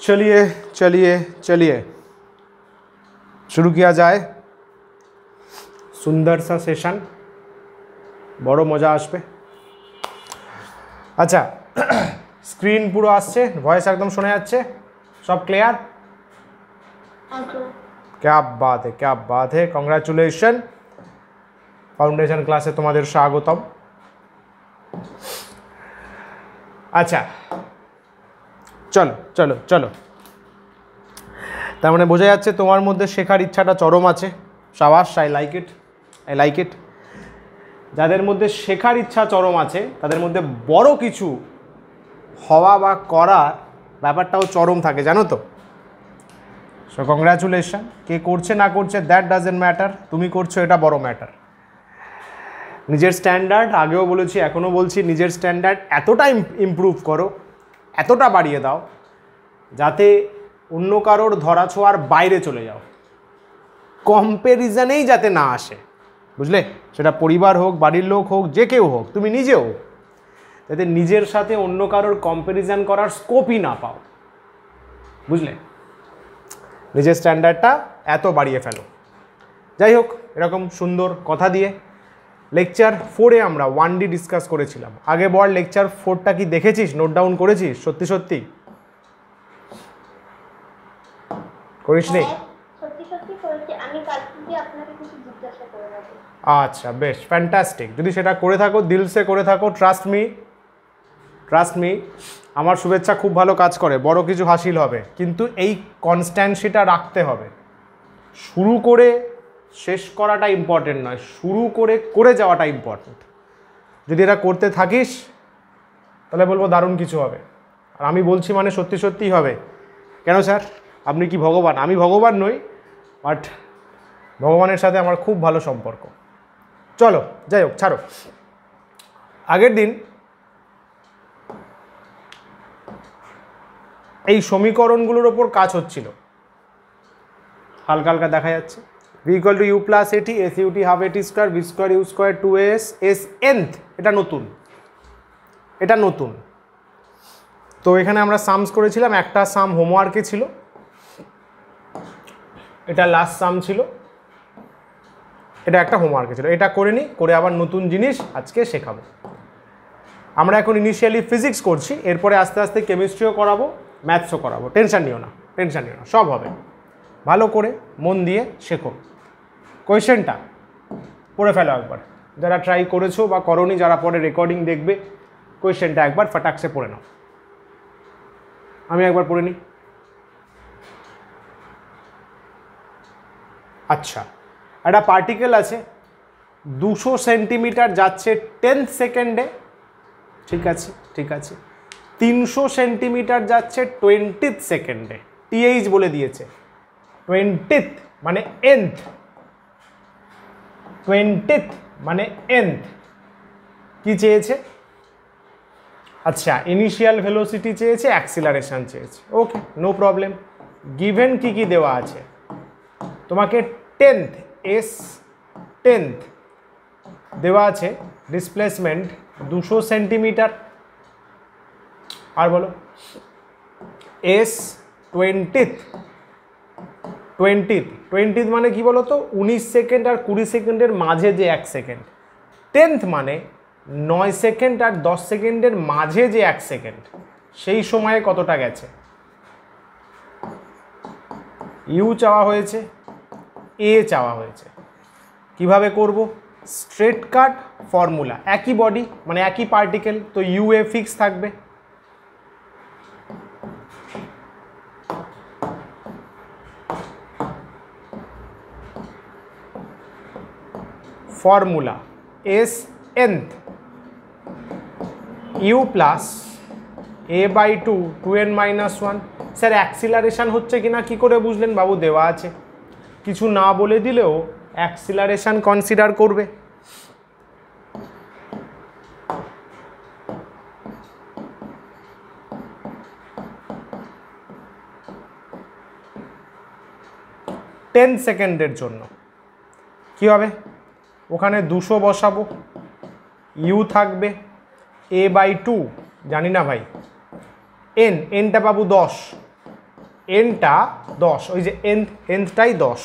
चलिए चलिए चलिए शुरू किया जाए सुंदर सा सेशन बड़ो मजा आसबे अच्छा स्क्रीन पुरो आसছে वॉइस एकदम शोना যাচ্ছে सब क्लियर क्या बात है कॉन्ग्रेचुलेशन फाउंडेशन क्लासे तुम्हारे स्वागतम अच्छा चलो चलो चलो तार माने बोझा जाच्छे तोमार मध्य शेखार इच्छाटा चरम आछे शाबाश आई लाइक इट যাদের মধ্যে শেখার ইচ্ছা চরম আছে তাদের মধ্যে বড় কিছু হওয়া বা করার ব্যাপারটাও চরম থাকে জানো তো সো কংগ্রাচুলেশন কে করছে না করছে দ্যাট ডাজন্ট ম্যাটার তুমি করছো এটা বড় ম্যাটার নিজের স্ট্যান্ডার্ড আগেও বলেছি এখনও বলছি নিজের স্ট্যান্ডার্ড এতটা ইমপ্রুভ করো এতটা বাড়িয়ে দাও যাতে অন্য কারোর ধরাছোঁয়ার বাইরে চলে যাও কম্প্যারিজনেই যাতে না আসে বুঝলে সেটা পরিবার হোক বাড়ির লোক হোক যে কেউ হোক তুমি নিজেও যাতে নিজের সাথে অন্য কারোর কম্প্যারিজন করার স্কোপই না পাও বুঝলে নিজের স্ট্যান্ডার্ডটা এত বাড়িয়ে ফেলো যাই হোক এরকম সুন্দর কথা দিয়ে লেকচার 4-এ আমরা 1D ডিসকাস করেছিলাম আগে বল লেকচার 4টা কি দেখেছিস নোট ডাউন করেছিস সত্যি সত্যি করিস নি সত্যি করেছি আমি কালকে আপনাকে কিছু জিজ্ঞাসা করে নেব আচ্ছা বেশ ফ্যান্টাস্টিক যদি সেটা করে থাকো দিল সে করে থাকো ট্রাস্ট মি আমার শুভেচ্ছা খুব ভালো কাজ করে বড় কিছু হাসিল হবে কিন্তু এই কনস্ট্যান্সিটা রাখতে হবে শুরু করে শেষ করাটা ইম্পর্টেন্ট নয় শুরু করে যাওয়াটা ইম্পর্টেন্ট যদি এটা করতে থাকিস তাহলে বলবো দারুণ কিছু হবে আর আমি বলছি মানে সত্যি সত্যিই হবে কেন স্যার আপনি কি ভগবান আমি ভগবান নই বাট ভগবানের সাথে আমার খুব ভালো সম্পর্ক চলো যাই হোক ছাড়ো আগের দিন এই সমীকরণগুলোর ওপর কাজ হচ্ছিল হালকা হালকা দেখা যাচ্ছে v equal to u plus at s ut half at square v square u square 2s s nth এটা নতুন তো এখানে আমরা সামস করেছিলাম একটা সাম হোমওয়ার্কে ছিল এটা লাস্ট সাম ছিল এটা একটা হোমওয়ার্কে ছিল এটা করে নি করে আবার নতুন জিনিস আজকে শেখাবো আমরা এখন ইনিশিয়ালি ফিজিক্স করছি এরপরে আস্তে আস্তে কেমিস্ট্রিও করাবো ম্যাথসও করাবো টেনশন নিও না সব হবে ভালো করে মন দিয়ে শেখো কোয়েশ্চেনটা পড়ে ফেলো একবার যারা ট্রাই করেছো বা করোনি যারা পরে রেকর্ডিং দেখবে কোয়েশ্চেনটা একবার ফটাকসে পড়ে নাও আমি একবার পড়ে নিই আচ্ছা একটা পার্টিকেল আছে 200 সেন্টিমিটার যাচ্ছে 10 সেকেন্ডে ঠিক আছে 300 সেন্টিমিটার যাচ্ছে 20th সেকেন্ডে টিএইচ বলে দিয়েছে 20th মানে nth 20th মানে nth কি চেয়েছে আচ্ছা ইনিশিয়াল ভেলোসিটি চেয়েছে অ্যাক্সিলারেশন চেয়েছে ওকে নো প্রবলেম গিভেন কি দেওয়া আছে তোমাকে 10th দেওয়া আছে ডিসপ্লেসমেন্ট 200 সেন্টিমিটার আর বলো s 20th মানে কি বলো তো 19 সেকেন্ড আর 20 সেকেন্ডের মাঝে যে 1 সেকেন্ড 10th মানে 9 সেকেন্ড আর 10 সেকেন্ডের মাঝে যে 1 সেকেন্ড সেই সময়ে কতটা গেছে ইউ চাওয়া হয়েছে এ চাওয়া হয়েছে কিভাবে করব স্ট্রেট কাট ফর্মুলা একই বডি মানে একই পার্টিকেল তো ইউ এ ফিক্স থাকবে formula S nth u plus a/2 2n - 1 sir acceleration হচ্ছে কিনা কি করে বুঝলেন বাবু দেওয়া আছে কিছু না বলে দিলেও অ্যাক্সিলারেশন কনসিডার করবে টেন সেকেন্ডের জন্য কি হবে ওখানে 200 বসাবো ইউ থাকবে a/2 জানি না ভাই এনটা পাবো 10 এনটা 10, ওই যে এনটাই 10।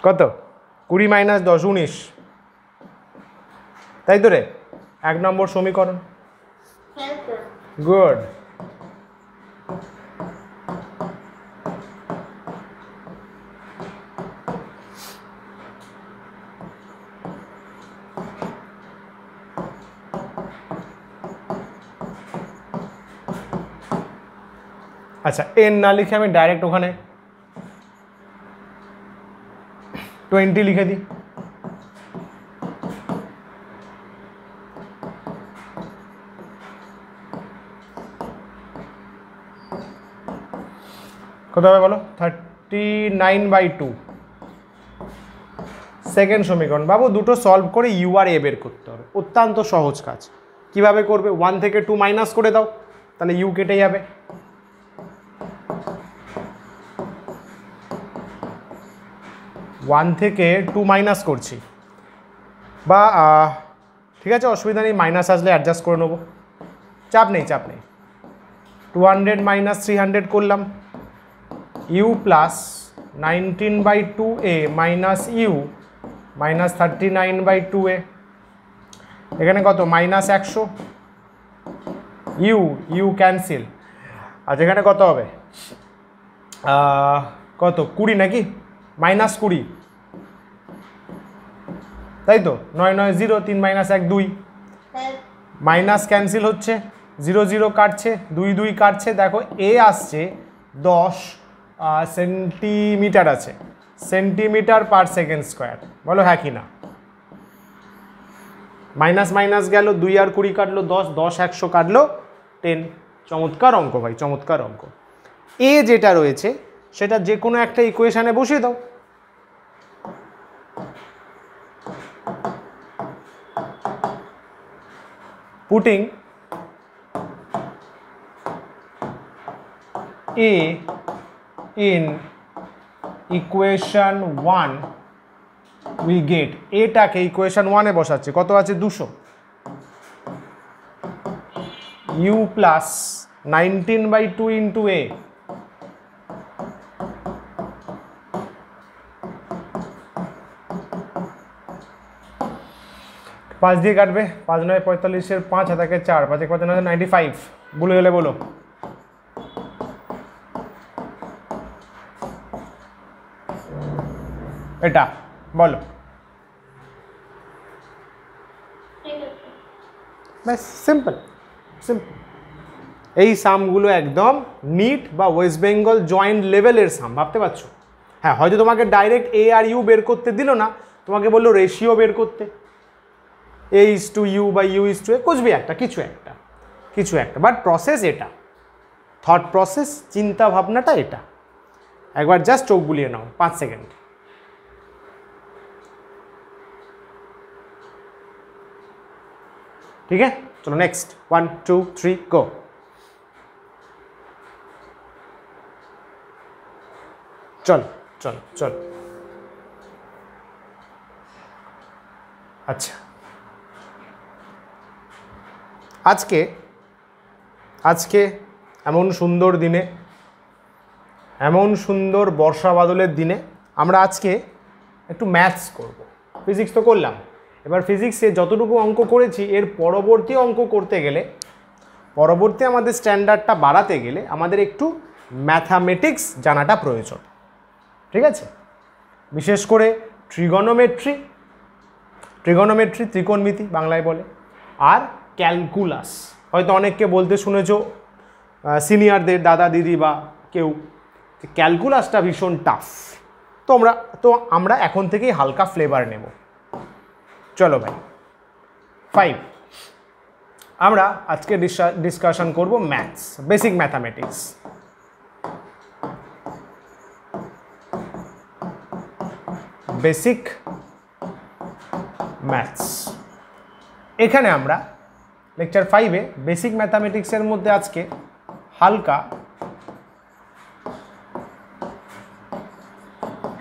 কত? 20 - 10 19, তাই তো রে? 1 নম্বর সমীকরণ। গুড। আচ্ছা, এন না লিখে আমি ডাইরেক্ট ওখানে 20 লিখে দিই। কত হবে বলো? 39/2। সেকেন্ড সমীকরণ বাবু, দুটো সলভ করে ইউ আর এ বের করতে হবে, অত্যন্ত সহজ কাজ। কিভাবে করবে? 1 থেকে 2 মাইনাস করে দাও, তাহলে ইউ কেটে যাবে। 1 থেকে 2 মাইনাস করছি, বা ঠিক আছে অসুবিধা নেই, মাইনাস আসলে অ্যাডজাস্ট করে নেবো, চাপ নেই চাপ নেই। 200 মাইনাস 300 করলাম, u plus 19/2a minus u minus 39/2a। এখানে কত? Minus 100, u cancel. আচ্ছা, এখানে কত হবে? কত? 20 নাকি? মাইনাস 20, তাই তো? 9 9 0, 3 - 1 2, মাইনাস ক্যান্সেল হচ্ছে, 0 0 কাটছে, 2 2 কাটছে। দেখো এ আসছে 10 সেন্টিমিটার আছে, সেন্টিমিটার পার সেকেন্ড স্কোয়ার। বলো হ্যাঁ কি না? মাইনাস মাইনাস গেল, 2 আর 20 কাটলো 10, 10 100 কাটলো 10। চমৎকার অঙ্ক ভাই, চমৎকার অঙ্ক। এ যেটা রয়েছে সেটা যে কোনো একটা ইকুয়েশনে বসিয়ে দাও। Putting A in equation 1 we get, এটাকে ইকুয়েশন 1 এ বসাচ্ছি, কত আছে? 200। u প্লাস 19/2 ইন্টু a, পাঁচ দিয়ে কাটবে, 5 9 45, 5 হাতে 4, 5 1 5 95। ভুলে গেলে বলো। এটা বলো, ব্যাস, সিম্পল সিম্পল। এই সামগুলো একদম নিট বা ওয়েস্ট বেঙ্গল জয়েন্ট লেভেলের সাম, ভাবতে পারছো? হ্যাঁ, হয়তো তোমাকে ডাইরেক্ট এ আর ইউ বের করতে দিল না, তোমাকে বললো রেশিও বের করতে, a/u বা u/a, কুছবি একটা, কিছু একটা, বাট প্রসেস এটা, থট প্রসেস, চিন্তা ভাবনাটা এটা। একবার জাস্ট চোখ বুলিয়ে নাও 5 সেকেন্ড। ठीक है, चलो नेक्स्ट 1 2 3 गो। चल चल चल। अच्छा, আজকে এমন সুন্দর দিনে, এমন সুন্দর বর্ষা বাদলের দিনে আমরা আজকে একটু ম্যাথস করব। ফিজিক্স তো করলাম, এবার ফিজিক্সে যতটুকু অঙ্ক করেছি এর পরবর্তী অঙ্ক করতে গেলে, পরবর্তী আমাদের স্ট্যান্ডার্ডটা বাড়াতে গেলে আমাদের একটু ম্যাথামেটিক্স জানাটা প্রয়োজন। ঠিক আছে, বিশেষ করে ট্রিগনোমেট্রি, ত্রিকোণমিতি বাংলায় বলে, আর ক্যালকুলাস। হয়তো অনেককে বলতে শুনেছো সিনিয়রদের, দাদা দিদি বা কেউ, ক্যালকুলাসটা ভীষণ টাফ। তো আমরা এখন থেকেই হালকা ফ্লেভার নেব। চলো ভাই, 5 আমরা আজকে ডিসকাশন করব maths, basic mathematics. Basic maths, এখানে আমরা লেকচার 5-এ বেসিক ম্যাথামেটিক্সের মধ্যে আজকে হালকা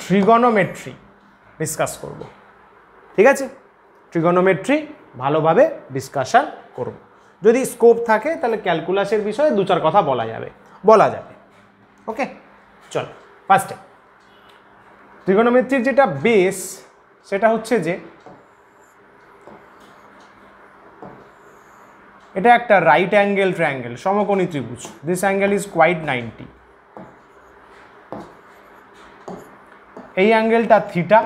ট্রিগনোমেট্রি ডিসকাস করব। ঠিক আছে, ট্রিগোনোমেট্রি ভালোভাবে ডিসকাশন করব। যদি স্কোপ থাকে তাহলে ক্যালকুলাসের বিষয়ে 2-4 কথা বলা যাবে। ওকে, চল ফার্স্টে ট্রিগোনোমেট্রির যেটা বেস সেটা হচ্ছে যে এটা একটা রাইট অ্যাঙ্গেল ট্রায়াঙ্গেল, সমকোণী ত্রিভুজ। This angle is quite 90। এই অ্যাঙ্গেলটা থিটা,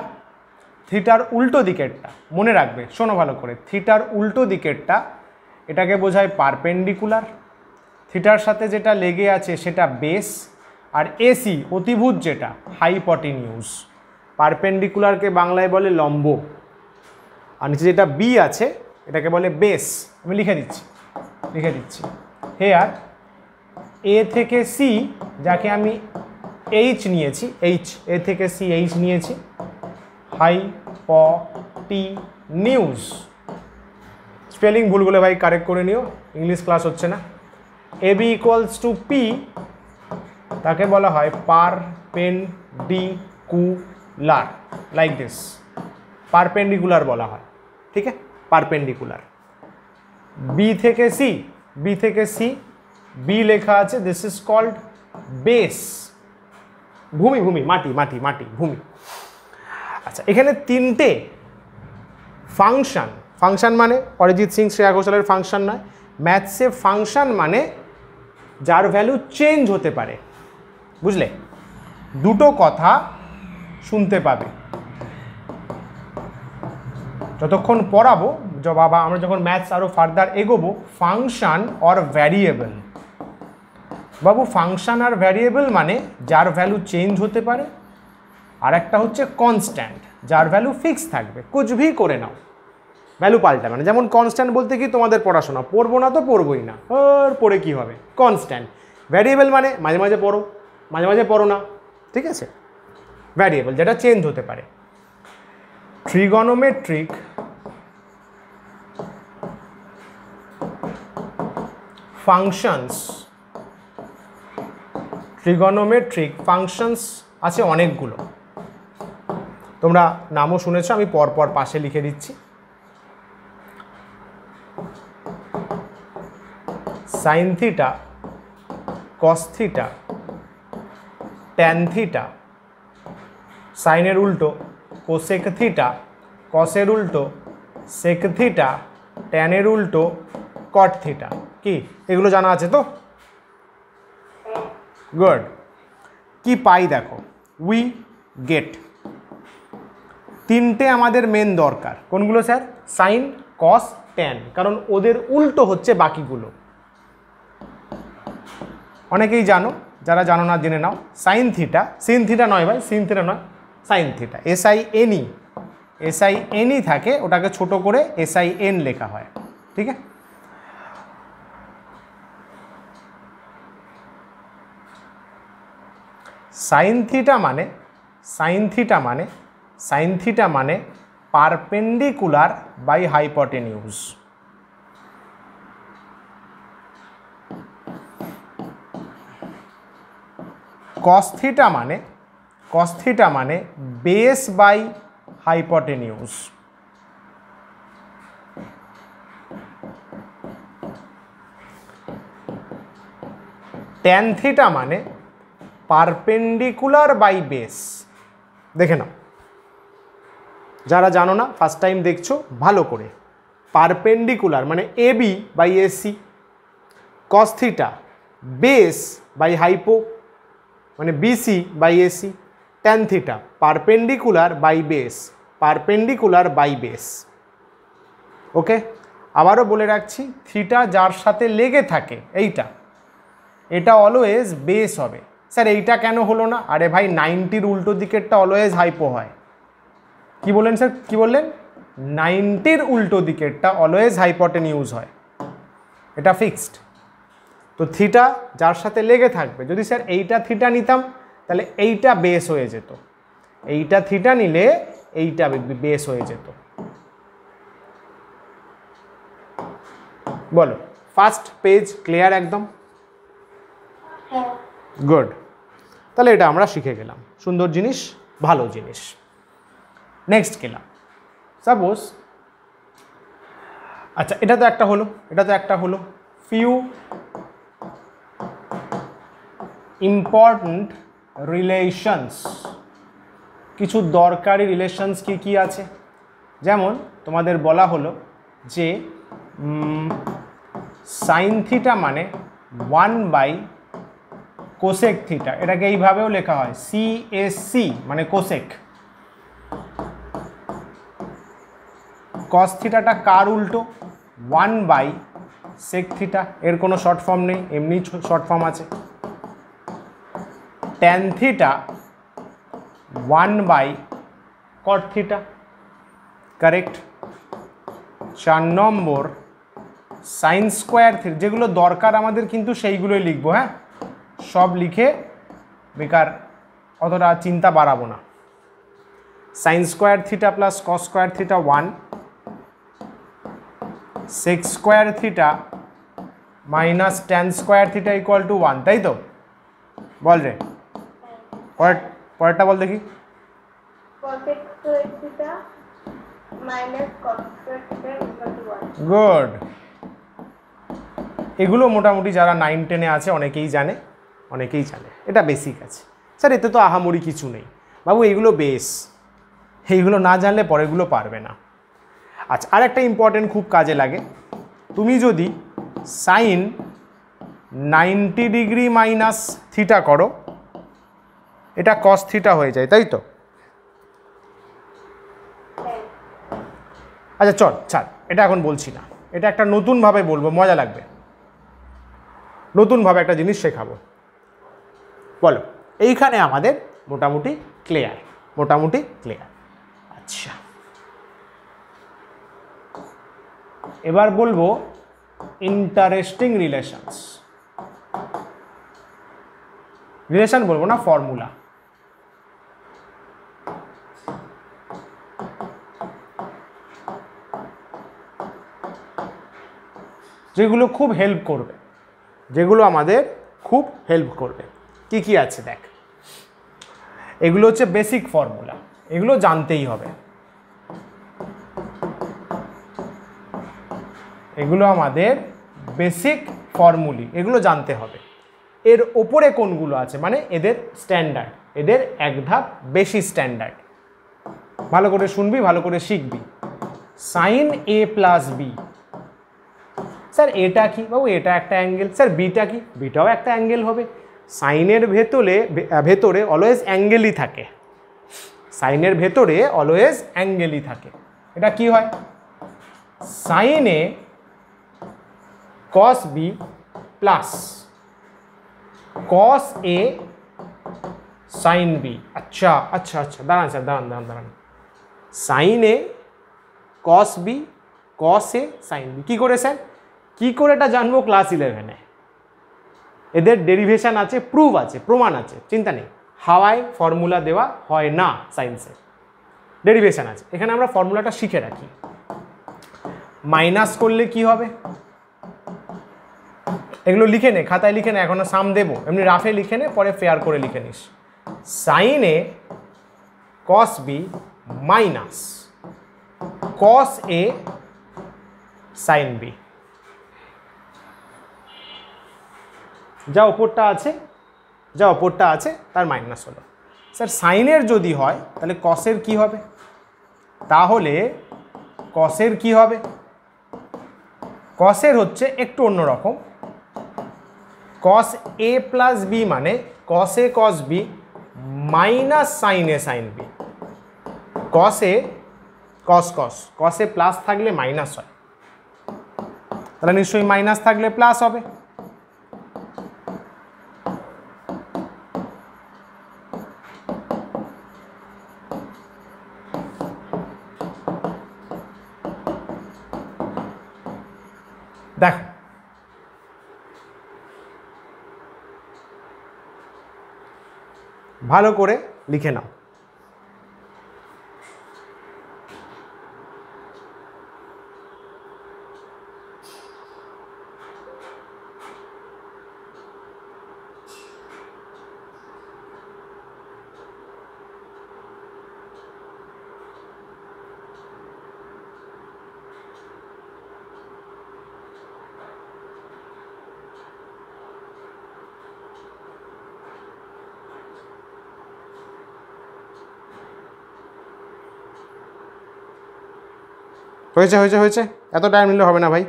থিটার উল্টো দিকেরটা মনে রাখবে, শোনো ভালো করে, থিটার উল্টো দিকেরটা এটাকে বোঝায় পারপেন্ডিকুলার, থিটার সাথে যেটা লেগে আছে সেটা বেস, আর এসি অতিভুজ যেটা হাইপটেনিউজ। পারপেন্ডিকুলারকে বাংলায় বলে লম্ব, আর নিচে যেটা বি আছে এটাকে বলে বেস। আমি লিখে দিচ্ছি হেয়ার এ থেকে সি, যাকে আমি এইচ নিয়েছি, এইচ, এ থেকে সি এইচ নিয়েছি, হাইপটেনিউজ। স্পেলিং ভুলগুলো ভাই কারেক্ট করে নিও, ইংলিশ ক্লাস হচ্ছে না। A B equals to P, তাকে বলা হয় পারপেন্ডিকুলার, লাইক দিস, পারপেন্ডিকুলার বলা হয়, ঠিক আছে, পারপেন্ডিকুলার। বি থেকে সি, বি লেখা আছে, দিস ইজ কল্ড বেস, ভূমি, মাটি, ভূমি। আচ্ছা, এখানে 3টে ফাংশন মানে অরিজিৎ সিং শ্রেয়া ঘোষালের ফাংশন নয়, ম্যাথসে ফাংশন মানে যার ভ্যালু চেঞ্জ হতে পারে, বুঝলে? দুটো কথা শুনতে পাবে যতক্ষণ পড়াবো, বাবা আমরা যখন ম্যাথস আরও ফার্দার এগোবো। Function or variable, Babu function R variable মানে যার ভ্যালু চেঞ্জ হতে পারে, আর একটা হচ্ছে কনস্ট্যান্ট, যার ভ্যালু ফিক্স থাকবে, কুছভি করে নাও, ভ্যালু পাল্টাবে না। যেমন কনস্ট্যান্ট বলতে কি, তোমাদের পড়াশোনা পড়বো না তো পড়বোই না, আর পড়ে কি হবে, কনস্ট্যান্ট। ভ্যারিয়েবল মানে মাঝে মাঝে পড়ো, মাঝে মাঝে পড়ো না, ঠিক আছে, ভ্যারিয়েবল যেটা চেঞ্জ হতে পারে। ট্রিগোনোমেট্রিক ফাংশনস আছে অনেকগুলো, তোমরা নামও শুনেছ, আমি পরপর পাশে লিখে দিচ্ছি। Sine theta, cos theta, tan theta, সাইনের উল্টো কোসেক থিটা, কসের উল্টো সেক থিটা, ট্যানের উল্টো কট থিটা। কি এগুলো জানা আছে তো? গুড। কি পাই দেখো, উই গেট 3টে আমাদের মেন দরকার। কোনগুলো স্যার? সাইন, কস, ট্যান, কারণ ওদের উল্টো হচ্ছে বাকিগুলো। অনেকেই জানো, যারা জানো না জেনে নাও। সাইন থিটা, সিন থিটা নয় ভাই, সিন থিটা নয়, সাইন থিটা, এসআইএনই থাকে, ওটাকে ছোট করে এসআইএন লেখা হয়, ঠিক আছে। সাইন থিটা মানে পারপেন্ডিকুলার বাই হাইপটেনিউজ। কস থিটা মানে বেস বাই হাইপটেনিউজ। ট্যান থিটা মানে পারপেন্ডিকুলার বাই বেস। দেখে নাও, যারা জানো না ফার্স্ট টাইম দেখছো, ভালো করে। পারপেন্ডিকুলার মানে AB by AC, cos theta base by hypo মানে BC by AC, tan theta perpendicular by base. Okay, আবারও বলে রাখছি, থিটা যার সাথে লেগে থাকে এটা অলওয়েজ বেস হবে। স্যার এইটা কেন হলো না? আরে ভাই 90-র উল্টো দিকেরটা অলওয়েজ হাইপো হয়। কি বললেন স্যার, কি বললেন? 90-র উল্টো দিকেরটা অলওয়েজ হাইপটেনিউজ হয়, এটা ফিক্সড। তো থিটা যার সাথে লেগে থাকবে, যদি স্যার এইটা থিটা নিতাম তাহলে এইটা বেস হয়ে যেত, এইটা থিটা নিলে এইটা বেস হয়ে যেত। বলো, ফার্স্ট পেজ ক্লিয়ার একদম? গুড। তাহলে এটা আমরা শিখে গেলাম, সুন্দর জিনিস, ভালো জিনিস। নেক্সট গেলাম সাপোজ, আচ্ছা এটা তো একটা হলো, ফিউ ইম্পর্ট্যান্ট রিলেশনস, কিছু দরকারি রিলেশনস কি কি আছে, যেমন তোমাদের বলা হলো যে সাইন থিটা মানে 1 / কোসেক থিটা, এটাকে এইভাবেও লেখা হয় CSC মানে কোসেক। কস থিটাটা কার উল্টো? 1 / সেক থিটা, এর কোনো শর্ট ফর্ম নেই, এমনি শর্ট ফর্ম আছে। ট্যান থিটা 1 / কট থিটা, কারেক্ট। 4 নম্বর সাইন স্কোয়ার থিটা, যেগুলো দরকার আমাদের কিন্তু সেইগুলোই লিখবো, হ্যাঁ, সব লিখে বেকার অতটা চিন্তা বাড়াবো না। Sine square theta plus cos square theta 1, sec square theta minus tan square theta equal to 1, তাই তো? বল রে, পরেরটা বল দেখি। গুড। এগুলো মোটামুটি যারা 9-10-এ আছে অনেকেই জানে, এটা বেসিক আছে। স্যার এতে তো আহামরি কিছু নেই বাবু, এইগুলো বেস, এইগুলো না জানলে পরেরগুলো পারবে না। আচ্ছা, আর একটা ইম্পর্টেন্ট খুব কাজে লাগে, তুমি যদি সাইন 90 ডিগ্রি মাইনাস থিটা করো, এটা কস থিটা হয়ে যায়, তাই তো? আচ্ছা চল ছাড়, এটা এখন বলছি না, এটা একটা নতুনভাবে বলবো, মজা লাগবে, নতুনভাবে একটা জিনিস শেখাবো। বলো, এইখানে আমাদের মোটামুটি ক্লিয়ার, আচ্ছা এবার বলবো ইন্টারেস্টিং রিলেশন বলবো না, ফর্মুলা। যেগুলো খুব হেল্প করবে, যেগুলো আমাদের খুব হেল্প করবে। কি কি আছে দেখ, এগুলো হচ্ছে বেসিক ফর্মুলা, এগুলো জানতেই হবে, এগুলো আমাদের বেসিক ফর্মুলি, এগুলো জানতে হবে। এর ওপরে কোনগুলো আছে মানে এদের স্ট্যান্ডার্ড, এদের এক ধাপ বেশি স্ট্যান্ডার্ড। ভালো করে শুনবি, ভালো করে শিখবি। Sine A plus B, sir এটা কি বাবু? এটা একটা অ্যাঙ্গেল। স্যার বিটা কি? বিটাও একটা অ্যাঙ্গেল হবে। সাইনের ভেতরে অলওয়েজ অ্যাঙ্গেলই থাকে, সাইনের ভেতরে অলওয়েজ অ্যাঙ্গেলই থাকে। এটা কি হয়? Sine A cos B plus cos A sine B. আচ্ছা আচ্ছা আচ্ছা, দাঁড়ান স্যার, দাঁড়ান। Sine A cos B cos A sine B, কী করে স্যার? কী করে এটা জানবো? ক্লাস 11-এ এদের ডেরিভেশন আছে, প্রুফ আছে, প্রমাণ আছে, চিন্তা নেই। হাওয়ায় ফর্মুলা দেওয়া হয় না সায়েন্সে, ডেরিভেশন আছে। এখানে আমরা ফর্মুলাটা শিখে রাখি। মাইনাস করলে কি হবে? এগুলো লিখে নে, খাতায় লিখে নে, এখনো সাম দেবো, এমনি রাফে লিখে নে, পরে ফেয়ার করে লিখে নিস। Sine A cos B minus cos A sine B. যা ওপরটা আছে তার মাইনাস হলো। স্যার সাইনের যদি হয় তাহলে কসের কি হবে? তাহলে কসের কি হবে? কসের হচ্ছে একটু অন্যরকম। কস A প্লাস বি মানে cos A cos B minus sine A sine B. Cos A cos A plus থাকলে মাইনাস হয়, তাহলে নিশ্চয়ই মাইনাস থাকলে প্লাস হবে। দেখো ভালো করে লিখে নাও। হয়েছে হয়েছে হয়েছে, এত টাইম নিলে হবে না ভাই।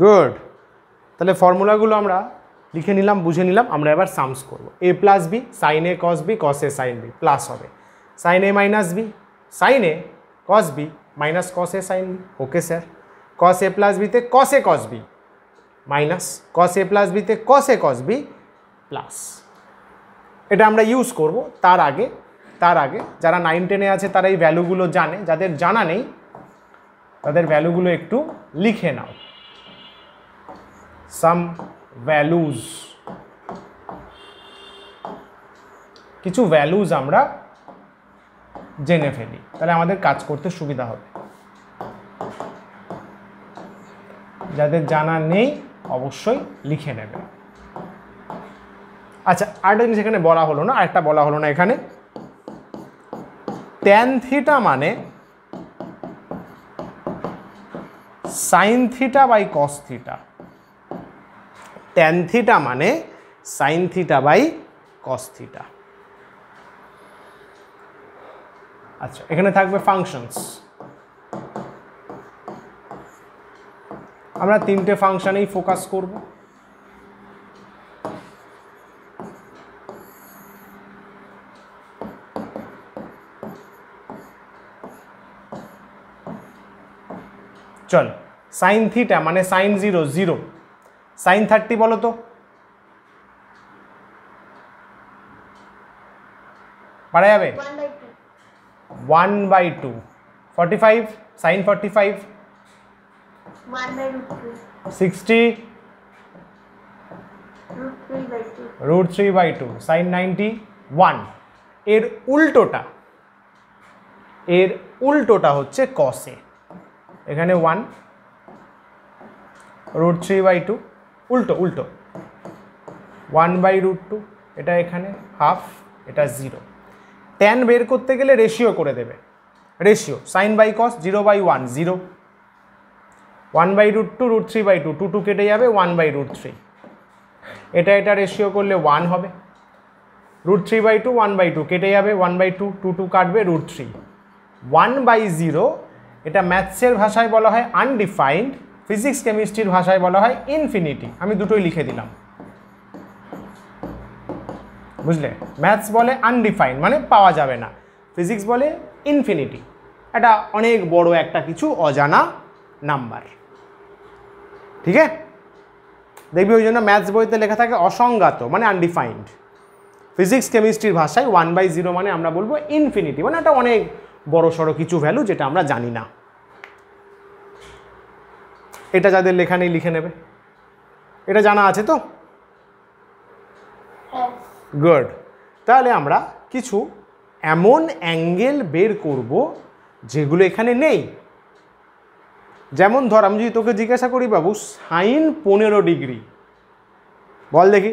গুড। তাহলে ফর্মুলাগুলো আমরা লিখে নিলাম, বুঝে নিলাম। আমরা এবার সামস করব। a plus B sine A cos B cos A sine B plus হবে sine A minus B sine A cos B minus cos A sine B. Okay sir. Cos A plus বিতে cos A cos B minus cos A plus বিতে cos A cos B plus. এটা আমরা use করব। তার আগে যারা 9-10-এ আছে তারা এই ভ্যালুগুলো জানে, যাদের জানা নেই তাদের ভ্যালুগুলো একটু লিখে নাও। সাম ভ্যালুজ, কিছু ভ্যালুজ আমরা জেনে ফেলি, তাহলে আমাদের কাজ করতে সুবিধা হবে। যাদের জানা নেই অবশ্যই লিখে নেবে। আচ্ছা, আরেকটা জিনিস এখানে বলা হলো না, আরেকটা বলা হলো না এখানে। ট্যান থিটা মানে sine theta by cos theta. Tan theta মানে sine theta by cos theta. আচ্ছা, এখানে থাকবে ফাংশনস। আমরা 3টে ফাংশনেই ফোকাস করব। চল, সাইন থিটা মানে সাইন 0 0, সাইন 30 বলো তো, পারা যাবে? 1/2 45 সাইন 45 60 √3/2 সাইন 91। এর উল্টোটা হচ্ছে কসে। এখানে 1 √3/2 উল্টো 1/√2, এটা এখানে হাফ, এটা 0। ট্যান বের করতে গেলে রেশিও করে দেবে। রেশিও সাইন বাই কস 0/1 0, 1/√2 √3/2 2 2 কেটে যাবে 1/√3। এটা রেশিও করলে 1 হবে। √3/2 1/2 কেটে যাবে 1/2 2 2 কাটবে √3। 1/0 এটা ম্যাথসের ভাষায় বলা হয় আনডিফাইন্ড, ফিজিক্স কেমিস্ট্রির ভাষায় বলা হয় ইনফিনিটি। আমি দুটোই লিখে দিলাম, বুঝলে? ম্যাথস বলে আনডিফাইন্ড মানে পাওয়া যাবে না, ফিজিক্স বলে ইনফিনিটি, এটা অনেক বড় একটা কিছু অজানা নাম্বার। ঠিক আছে? দেখবি ওই জন্য ম্যাথস বইতে লেখা থাকে অসংজ্ঞাত মানে আনডিফাইন্ড। ফিজিক্স কেমিস্ট্রির ভাষায় 1/0 মানে আমরা বলবো ইনফিনিটি, মানে এটা অনেক বড় সড়ো কিছু ভ্যালু যেটা আমরা জানি না। এটা যাদের লেখা নেই লিখে নেবে। এটা জানা আছে তো? গুড। তাহলে আমরা কিছু এমন অ্যাঙ্গেল বের করব যেগুলো এখানে নেই। যেমন ধর, আমি যদি তোকে জিজ্ঞাসা করি বাবু সাইন 15 ডিগ্রি, বল দেখি,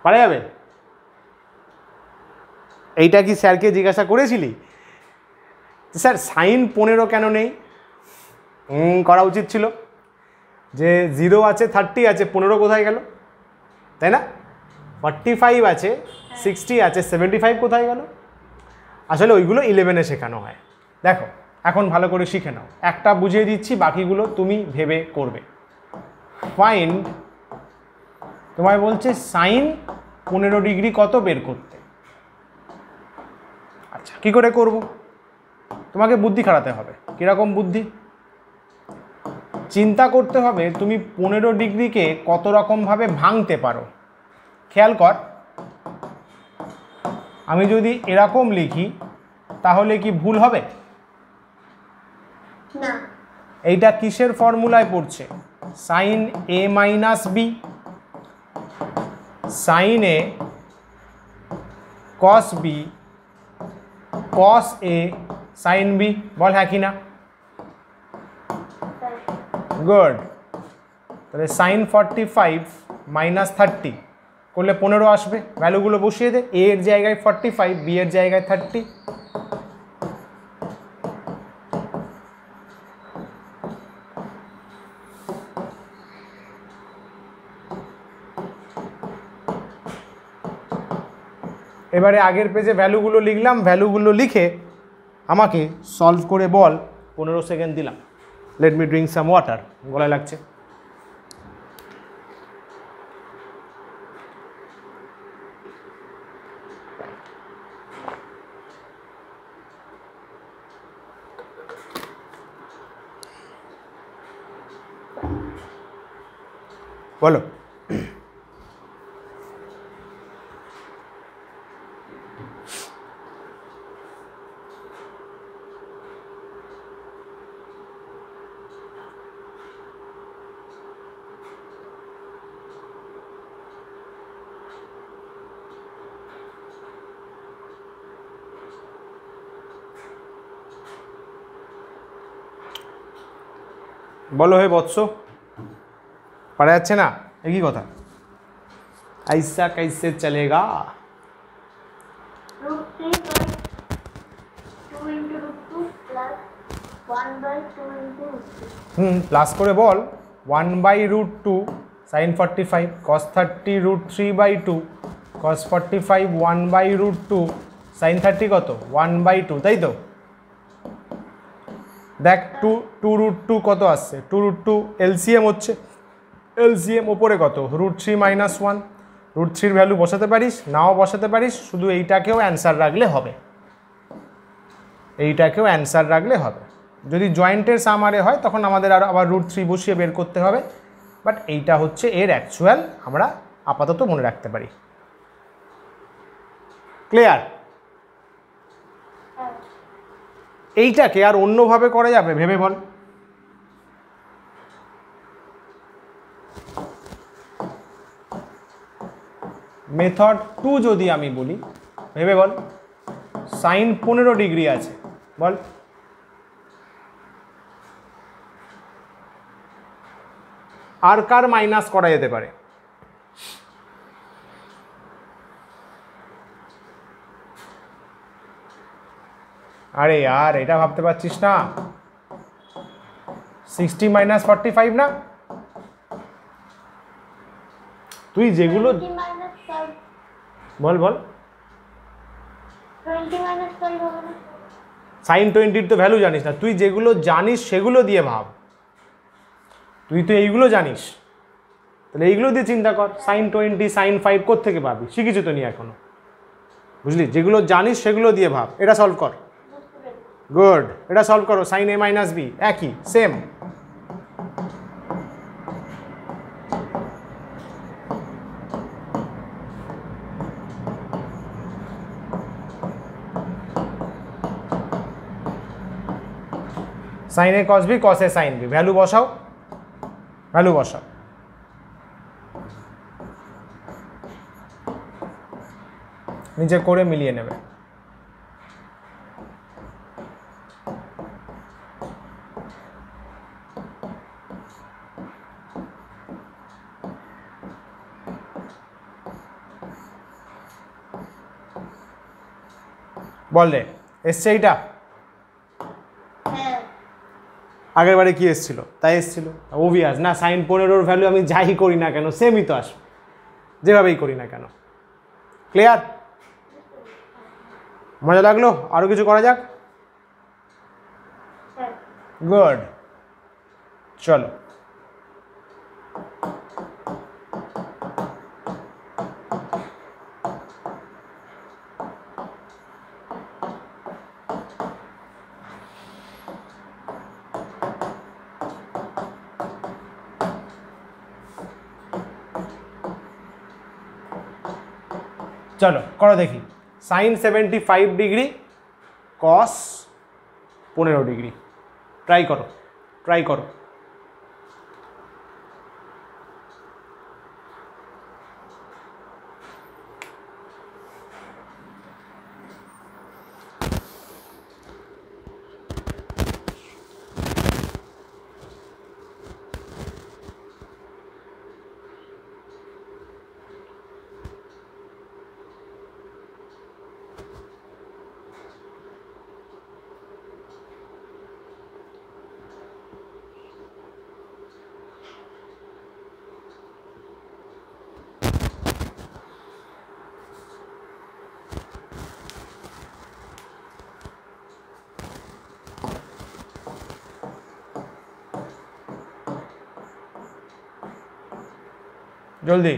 পারা যাবে? এইটা কি স্যারকে জিজ্ঞাসা করেছিলি স্যার সাইন 15 কেন নেই? করা উচিত ছিল, যে 0 আছে 30 আছে 15 কোথায় গেল, তাই না? 45 আছে 60 আছে 75 কোথায় গেল? আসলে ওইগুলো 11-এ শেখানো হয়। দেখো এখন ভালো করে শিখে নাও, একটা বুঝিয়ে দিচ্ছি, বাকিগুলো তুমি ভেবে করবে। ফাইন্ড, তোমায় বলছে সাইন 15 ডিগ্রি কত বের করতে। আচ্ছা, কি করে করব? তোমাকে বুদ্ধি খাটাতে হবে। কীরকম বুদ্ধি? চিন্তা করতে হবে তুমি 15 ডিগ্রিকে কত রকমভাবে ভাঙতে পারো। খেয়াল কর, আমি যদি এরকম লিখি তাহলে কি ভুল হবে? না। এইটা কিসের ফর্মুলায় পড়ছে? Sign A minus B, sine A cos B cos A sine B. বল হ্যাঁ কি না? গুড। তাহলে সাইন 45 মাইনাস 30 করলে 15 আসবে। ভ্যালুগুলো বসিয়ে দে, এ এর জায়গায় 45, বি এর জায়গায় 30। এবারে আগের পেজে ভ্যালুগুলো লিখলাম, ভ্যালুগুলো লিখে আমাকে সলভ করে বল। 15 সেকেন্ড দিলাম। Let me drink some water, গলায় লাগছে। বলো। বলো হে বৎস, পারা যাচ্ছে না? একই কথা। ऐसा कैसे चलेगा? প্লাস করে বল 1/√2 sin 45 cos 30 √3/2 cos 45 1/√2 sin 30 কত 1/2, তাই তো? দেখ 2√2 কত আসছে, 2√2 এলসিএম হচ্ছে, এলসিএম ওপরে কত √3 - 1, √3 ভ্যালু বসাতে পারিস, নাও বসাতে পারিস, শুধু এইটাকেও অ্যান্সার রাখলে হবে, এইটাকেও অ্যান্সার রাখলে হবে। যদি জয়েন্টের সামারে হয় তখন আমাদের আবার √3 বসিয়ে বের করতে হবে, বাট এইটা হচ্ছে এর অ্যাকচুয়াল, আমরা আপাতত মনে রাখতে পারি। ক্লিয়ার? এইটাকে আর অন্যভাবে করা যাবে? ভেবে বল। মেথড 2 যদি আমি বলি, ভেবে বল। সাইন 15 ডিগ্রি আছে, বল। আর কার মাইনাস করা যেতে পারে? আরে यार, এটা ভাবতে পারছিস না? 60 - 45 না? তুই যেগুলো বল বল। সাইন 20 তো ভ্যালু জানিস না, তুই যেগুলো জানিস সেগুলো দিয়ে ভাব। তুই তো এইগুলো জানিস, তাহলে এইগুলো দিয়ে চিন্তা কর। সাইন 20 সাইন 5 কোত্থেকে পাবি? শিখেছি তো নি এখনো, বুঝলি? যেগুলো জানিস সেগুলো দিয়ে ভাব। এটা সলভ কর। গুড, এটা সলভ করো। সাইন a - b একই, সেম। সাইন a cos b cos a sin b, value বসাও, ভ্যালু বসাও। নিজে করে মিলিয়ে নেবে। বল রে, এসছে এইটা? আগের বারে কি এসছিল? তাই এসছিল, ওভিয়াস না? সাইন 15 ভ্যালু আমি যাই করি না কেন সেমই তো আসবে, যেভাবেই করি না কেন। ক্লিয়ার? মজা লাগলো? আরো কিছু করা যাক? গুড, চলো। চলো করো দেখি। Sine 75 degree cos 15 degree, try করো, ট্রাই করো। জলদি।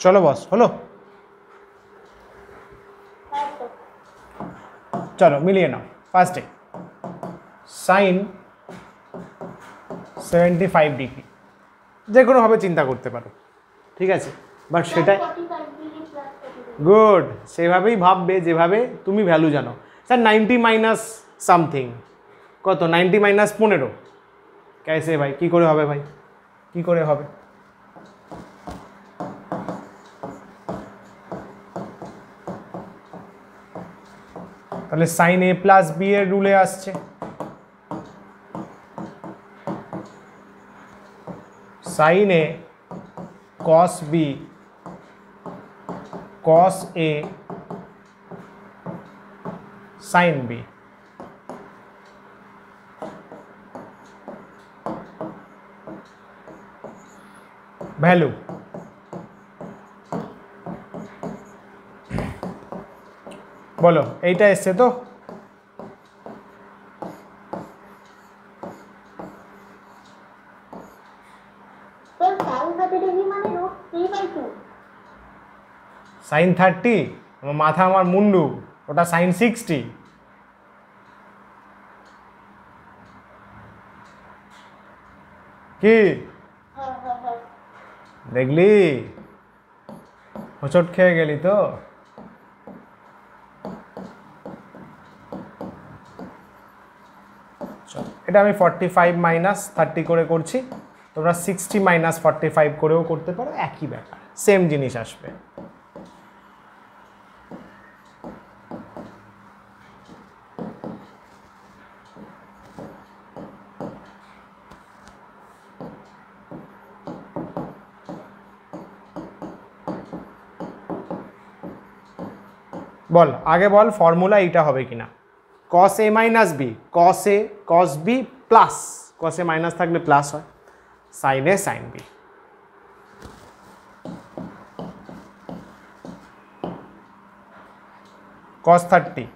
চলো বস, হলো? চলো মিলিয়ে নাও। ফার্স্টে সাইন 75 ডিগ্রি যে কোনোভাবে চিন্তা করতে পারো, ঠিক আছে? বাট সেটাই গুড, সেভাবেই ভাববে যেভাবে তুমি ভ্যালু জানো। স্যার 90 মাইনাস সামথিং কত? 90 মাইনাস 15 कैसे ভাই? কী করে হবে ভাই, কী করে হবে? তাহলে সাইন এ প্লাস বি এর রুলে আসছে। Sign A cos B cos A sine B. Value বলো, এইটা এসছে তো? সাইন 30, আমার মাথা আমার মুন্ডু, ওটা সাইন 60। কি দেখলি? হোঁচট খেয়ে গেলি তো? এটা আমি 45 মাইনাস 30 করে করছি, তোমরা 60 মাইনাস 45 করেও করতে পারো, একই ব্যাপার, সেম জিনিস আসবে। বল আগে বল ফর্মুলা এইটা হবে কিনা। কস এ minus B, cos A cos B plus, cos A minus থাকলে প্লাস হয়, সাইন এ সাইন বি। কস 30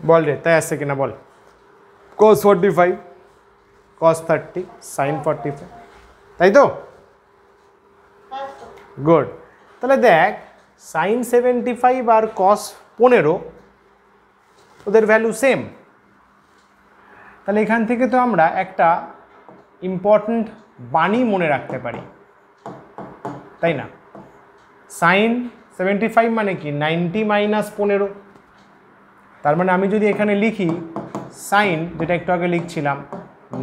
বল রে, তাই আসছে কিনা বল। cos 45 cos 30 sin 45, তাই তো? গুড। তাহলে দেখ সাইন 75 আর cos 15 ওদের ভ্যালু সেম। তাহলে এখান থেকে তো আমরা একটা ইম্পর্ট্যান্ট বাণী মনে রাখতে পারি, তাই না? সাইন 75 মানে কি? 90 মাইনাস 15। তার মানে আমি যদি এখানে লিখি সাইন, যেটা একটু আগে লিখছিলাম,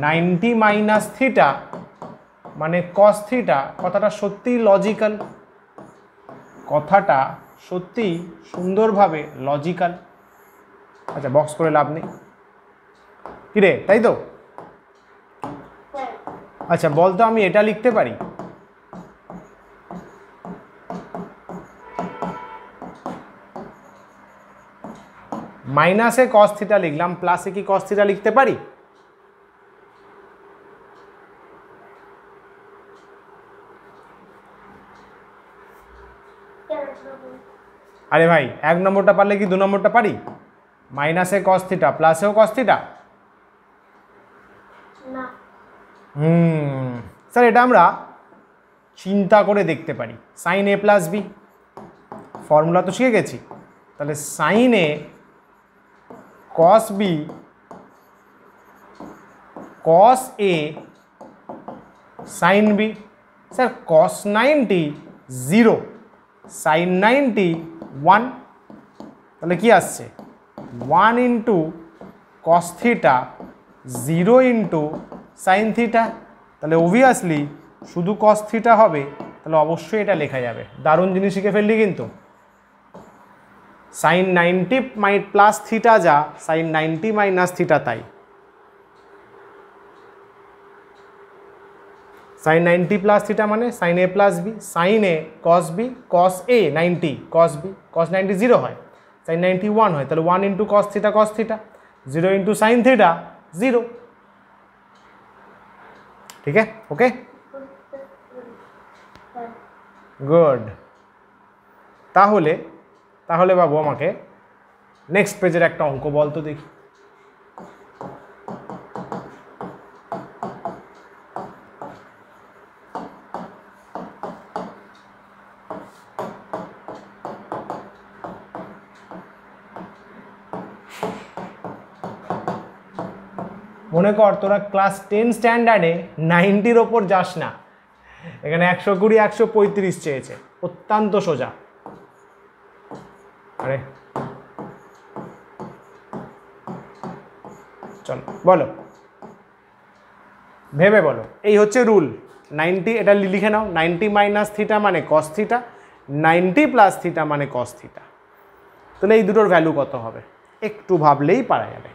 90 মাইনাস থিটা মানে কস থিটা, কথাটা সত্যিই লজিক্যাল, কথাটা সত্যিই সুন্দরভাবে লজিক্যাল। আচ্ছা বক্স করে লাভ নেই কিরে, তাই তো? আচ্ছা বল তো আমি এটা লিখতে পারি, মাইনাসে কস থিটা লিখলাম, প্লাসে কি কস থিটা লিখতে পারি? আরে ভাই 1 নম্বরটা পারলে কি 2 নম্বরটা পারি? মাইনাসে কস থিটা প্লাসেও কস থিটা। স্যার এটা আমরা চিন্তা করে দেখতে পারি। Sine A plus B, formula তো শিখে গেছি, তাহলে sine A cos b cos a sin b। Sir cos 90 0 sin 90 1, তাহলে কি আসছে 1 into cos theta 0 into sin theta, তাহলে অবভিয়াসলি শুধু cos থিটা হবে, তাহলে অবশ্যই এটা লেখা যাবে। দারুণ জিনিস শিখে ফেললি কিন্তু। sin 90 প্লাস থিটা যা sin 90 মাইনাস থিটা তাই। sin 90 প্লাস থিটা মানে sin a plus b, sin a cos b cos a 90 cos b cos 90 0 হয়, sin 90 1 হয়, তাহলে 1 into cos theta 0 into sin theta 0। ঠিক আছে, ওকে, গুড। তাহলে তাহলে বাবু আমাকে নেক্সট পেজের একটা অঙ্ক বলতো দেখি। মনে কর তোরা ক্লাস 10 স্ট্যান্ডার্ডে 90-র ওপর যাস না, এখানে 120 135 চেয়েছে, অত্যন্ত সোজা। আরে চলো বলো, ভেবে বলো। এই হচ্ছে রুল 90, এটা লিখে নাও, 90 মাইনাস থিটা মানে cos থিটা, 90 প্লাস থিটা মানে cos থিটা। তাহলে এই দুটোর ভ্যালু কত হবে? একটু ভাবলেই পারা যাবে।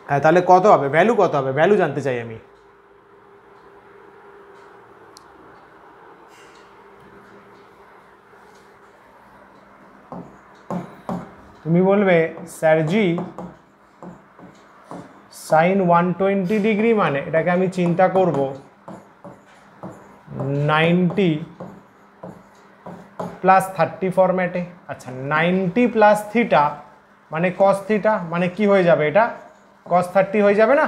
হ্যাঁ, তাহলে কত হবে? ভ্যালু কত হবে? ভ্যালু জানতে চাই আমি। তুমি বলবে স্যারজি সাইন 120 ডিগ্রি মানে এটাকে আমি চিন্তা করব 90 প্লাস 30 ফরম্যাটে। আচ্ছা, 90 প্লাস থিটা মানে cos থিটা, মানে কি হয়ে যাবে? এটা cos 30 হয়ে যাবে না?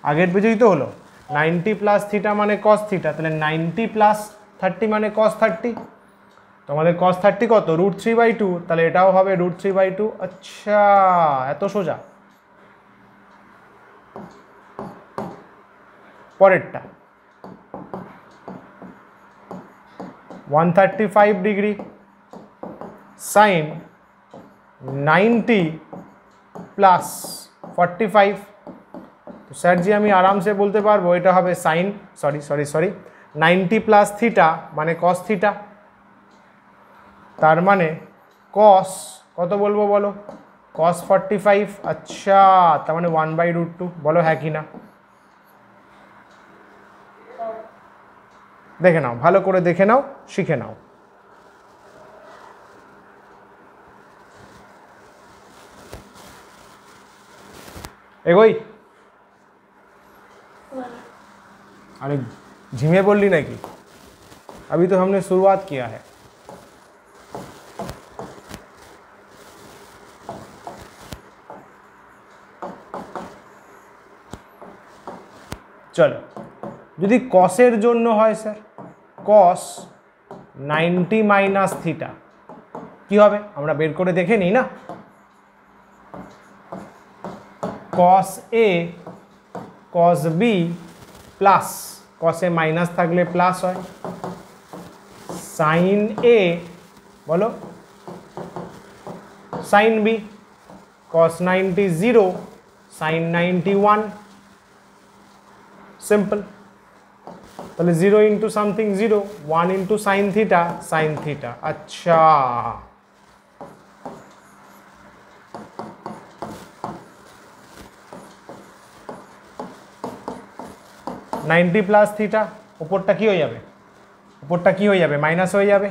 আগের পেজেই তো হলো 90 প্লাস থিটা মানে cos থিটা, তাহলে 90 প্লাস 30 মানে cos 30। তোমাদের cos 30 কত? √3/2, তাহলে এটাও হবে √3/2। আচ্ছা, এত সোজা। পরেরটা 135 ডিগ্রি সাইন 90 প্লাস 45। তো স্যারজি আমি আরামসে বলতে পারবো এটা হবে সাইন সরি 90 প্লাস থিটা মানে cos থিটা, তার মানে cos কত বলবো বলো? cos 45। আচ্ছা, তার মানে 1/√2। বলো হ্যাঁ কি না? দেখে নাও, ভালো করে দেখে নাও, শিখে নাও। এগোই? अरे झिमे बोल ली नहीं, अभी तो हमने शुरुआत किया है। चलो, যদি কসের জন্য হয় স্যার, cos 90 মাইনাস থিটা কি হবে আমরা বের করে দেখে নিই না। cos a cos b plus, cos a minus থাকলে প্লাস হয়, sin a বলো sin b, cos 90 0 sin 90 1, simple. তাহলে 0 into something 0, 1 into sine theta. আচ্ছা, নাইনটি প্লাস থিটা, উপরটা কি হয়ে যাবে? উপরটা কি হয়ে যাবে? মাইনাস হয়ে যাবে।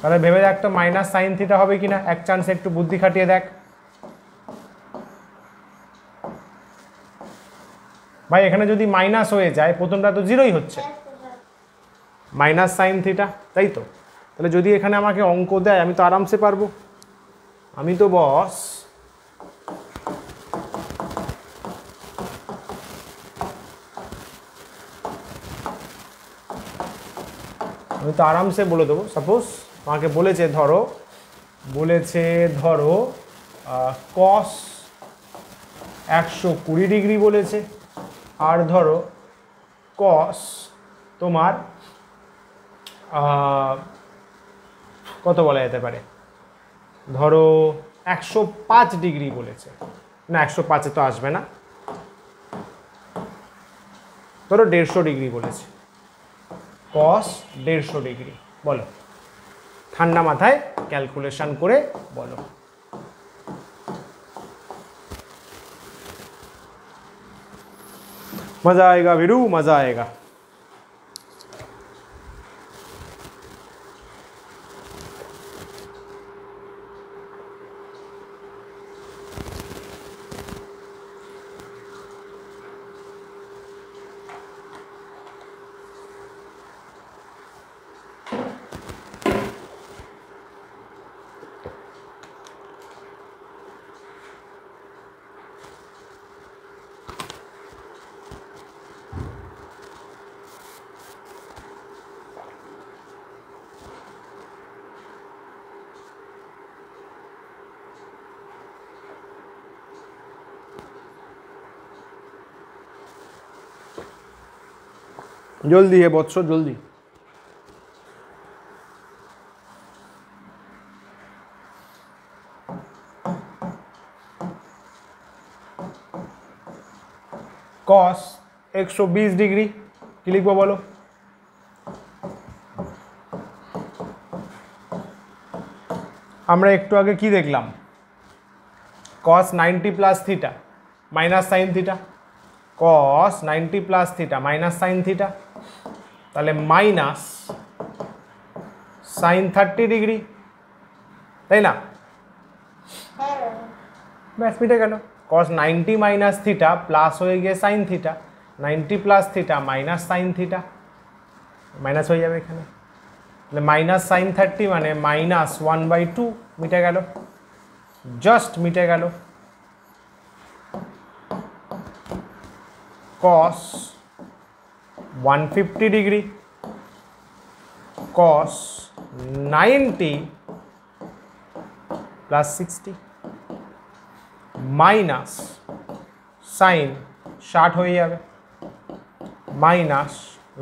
তাহলে ভেবে দেখ তো মাইনাস সাইন থিটা হবে কিনা, এক চান্স একটু বুদ্ধি খাটিয়ে দেখ ভাই। এখানে যদি মাইনাস হয়ে যায় প্রথমটা তো জিরোই হচ্ছে, মাইনাস সাইন থিটা, তাই তো? তাহলে যদি এখানে আমাকে অঙ্ক দেয় আমি তো আরামসে পারবো। আমি তো বস আরামসে বলে দেবো। সাপোজ আমাকে বলেছে ধরো কস 120 ডিগ্রি বলেছে, আর ধরো কস তোমার কত বলা যেতে পারে, ধরো 105 ডিগ্রি বলেছে। না 105-এ তো আসবে না, ধরো 150 ডিগ্রি বলেছে, কস 150 ডিগ্রি। বলো, ঠান্ডা মাথায় ক্যালকুলেশন করে বলো। मजा आएगा वीरू, मजा आएगा। जल्दी है बत्सो, जल्दी। कॉस 120 डिग्री কি লিখবো বলো? আমরা একটু আগে কি দেখলাম? cos 90 plus theta minus sine theta, cos 90 plus theta minus sine theta, তাহলে মাইনাস সাইন 30 ডিগ্রি, তাই না? ব্যাস মিটে গেল। cos 90 মাইনাস থিটা প্লাস হয়ে গিয়ে sine theta, 90 plus theta minus sine theta, minus হয়ে যাবে এখানে, তাহলে মাইনাস সাইন 30 মানে মাইনাস 1/2, মিটে গেল, জাস্ট মিটে গেল। cos 150 degree, cos 90 plus 60 minus sine 60 হয়ে যাবে, মাইনাস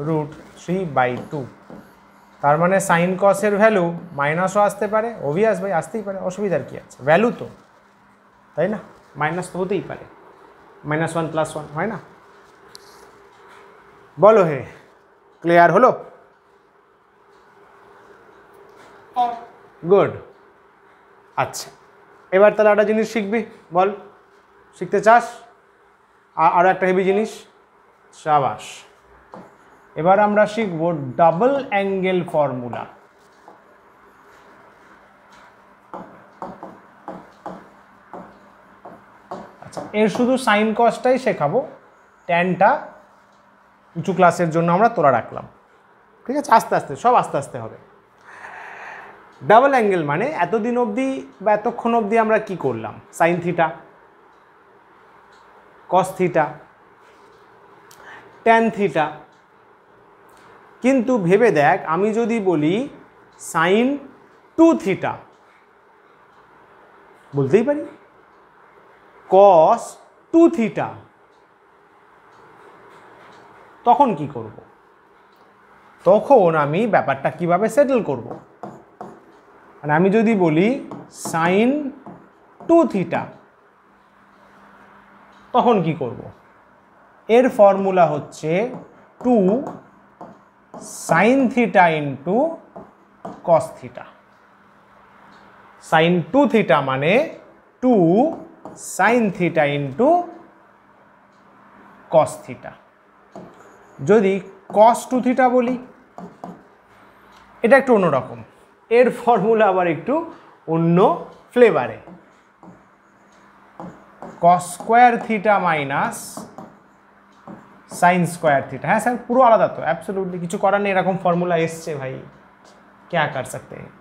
√3/2। তার মানে সাইন কসের ভ্যালু মাইনাসও আসতে পারে, অবভিয়াস ভাই আসতেই পারে, অসুবিধার কি আছে, ভ্যালু তো, তাই না? মাইনাস তো হতেই পারে, -1 + 1 হয় না? বলো হে, ক্লিয়ার হলো? গুড। আচ্ছা, এবার তাহলে একটা জিনিস শিখবি, বল শিখতে চাস? আরও একটা হেভি জিনিস, শাবাশ। এবার আমরা শিখব ডাবল অ্যাঙ্গেল ফর্মুলা। আচ্ছা, এর শুধু সাইন কসটাই শেখাবো, ট্যানটা উঁচু ক্লাসের জন্য আমরা তোলা রাখলাম, ঠিক আছে? আস্তে আস্তে সব আস্তে আস্তে হবে। ডাবল অ্যাঙ্গেল মানে এতদিন অবধি বা এতক্ষণ অবধি আমরা কি করলাম? Sine theta, cos theta, tan theta. কিন্তু ভেবে দেখ, আমি যদি বলি সাইন 2 থিটা, বলতেই পারি কস 2 থিটা, তখন কি করব? তখন আমি ব্যাপারটা কিভাবে সেটেল করব? মানে আমি যদি বলি সাইন 2 থিটা, তখন কি করব? এর ফর্মুলা হচ্ছে 2 sine theta into cos theta. Sine 2 theta মানে 2 sine theta into cos theta. যদি cos 2 থিটা বলি, এটা একটু অন্যরকম, এর ফর্মুলা আবার একটু অন্য ফ্লেভারে, cos square theta minus sine square theta. হ্যাঁ স্যার পুরো আলাদা তো, অ্যাবসলিউটলি কিছু করার নেই, এরকম ফর্মুলা এসছে ভাই, ক্যা কর সকতে হ্যাঁ।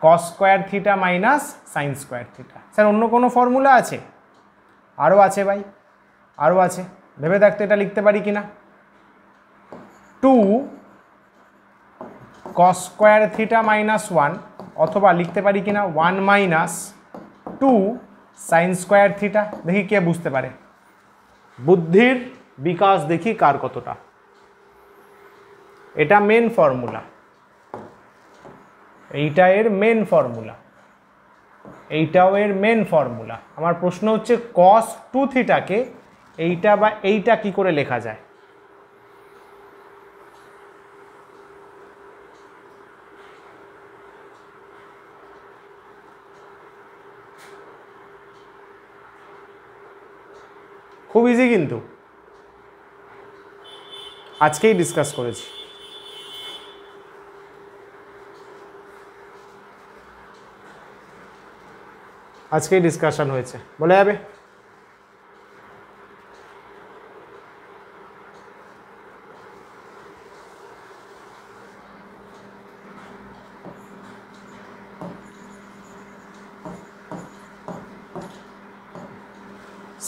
cos square theta minus sine square theta. Sir অন্য কোনো ফর্মুলা আছে? আরও আছে ভাই, আরও আছে, ভেবে দেখতে এটা লিখতে পারি কিনা। 2 cos স্কোয়ার থিটা মাইনাস 1, অথবা লিখতে পারি কিনা 1 মাইনাস 2 সাইন স্কোয়ার থিটা। দেখি কে বুঝতে পারে, বুদ্ধির বিকাশ দেখি কার কতটা। এটা মেন ফর্মুলা, এইটা এর মেন ফর্মুলা, এইটাও এর মেন ফর্মুলা। আমার প্রশ্ন হচ্ছে cos 2 থিটাকে এইটা বা এইটা কি করে লেখা যায়? খুব ইজি, কিন্তু আজকেই ডিসকাস করেছি। আজকেই ডিসকাশন হয়েছে, বলে যাবে।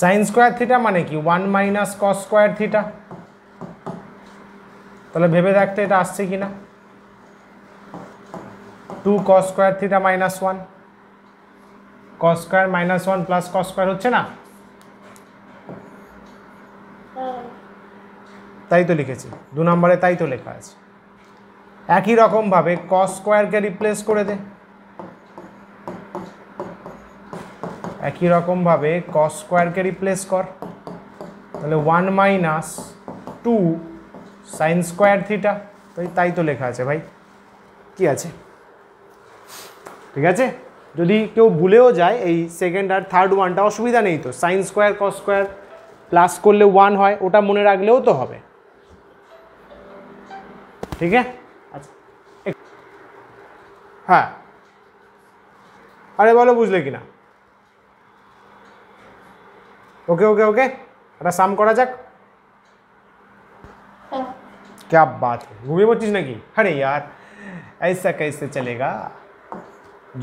সাইন স্কোয়ার থিটা মানে কি 1 মাইনাস কস স্কোয়ার থিটা। তাহলে ভেবে দেখতে এটা আসছে কিনা, 2 cos square theta minus 1, cos square minus 1 plus cos square হচ্ছে না, তাই তো লিখেছি 2 নম্বরে, তাই তো লেখা আছে। একই রকমভাবে cos স্কোয়ারকে রিপ্লেস করে দে, একই রকমভাবে cos স্কোয়ারকে রিপ্লেস কর, তাহলে 1 মাইনাস 2 সাইন স্কোয়ার থিটা, তাই তো লেখা আছে ভাই, কি আছে? ঠিক আছে, যদি কেউ ভুলেও যায় এই সেকেন্ড আর থার্ড ওয়ানটা, অসুবিধা নেই তো, sine square cos square plus করলে 1 হয়, ওটা মনে রাখলেও তো হবে। ঠিক আছে, আচ্ছা হ্যাঁ, আরে বলো বুঝলে কিনা? ওকে ওকে ওকে, একটা সাম করা যাক। क्या बात है, घूमिए पड़ছিস নাকি? अरे यार ऐसा कैसे चलेगा,